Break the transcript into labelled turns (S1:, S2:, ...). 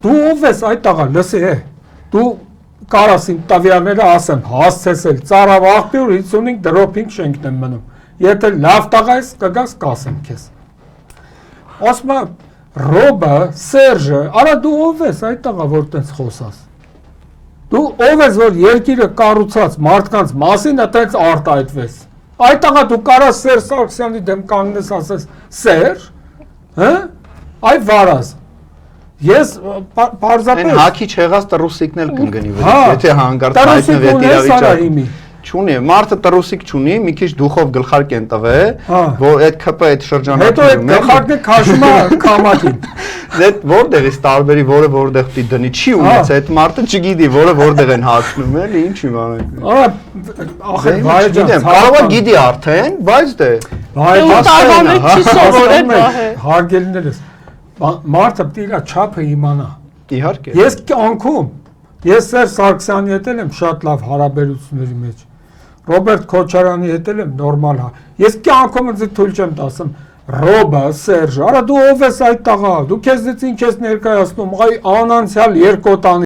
S1: Դու ով ես այդ տղա, լսի է, դու կարաս իմ տվյալները ասեմ, հասցեսել, ծարավ աղբյուր 55 դրոպինգ շենքն եմ մնում, եթե լավ տղա ես, կգաս կասեմ քեզ, ասմա, Ռոբը, Սերժը, արա դու ով ես այդ տղա, որ տենց խոսաս, դու ով ես, որ երկիրը կառուցած մարդկանց մասին այդպես արտահայտվես, այդ տղա դու կարաս Սերժ Սարգսյանի դեմ կանգնես ասես, Սերժ, այ վարազ, ես պարզապես...
S2: Են հակի չեղած տռուսիկն էլ կնգնի վրա, եթե հանգարտ հայտնվի այդ իրավիճակը։ Չունի, մարդը տռուսիկ չունի, մի քիչ դուխով գլխարկ են տվել, որ այդ ԿՊ այդ շրջանակներում
S1: հետո այդ գլխարկը քաշում է քամակին։
S2: Այդ որտեղից տարբերի որը որտեղ պիտի դնի, չի ունեցել, այդ մարդը չգիտի, որը որտեղ են հացնում, էլի, ինչ իմանանք։
S1: Ախր վայջան,
S2: կարող է գիտի արդեն, բայց դե
S1: հարգելիներս, մարդը պիտի իր չափը իմանա։
S2: Իհարկե։
S1: Ես կյանքում, ես Սերժ Սարգսյանի հետ եմ շատ լավ հարաբերությունների մեջ, Ռոբերտ Քոչարյանի հետ եմ նորմալ, ես կյանքում ինձ թույլ չեմ տասում, Ռոբը, Սերժը, արա դու ով ես այդ տղա, դու քեզնից ինչ ես ներկայացնում, այ անանցյալ երկոտանի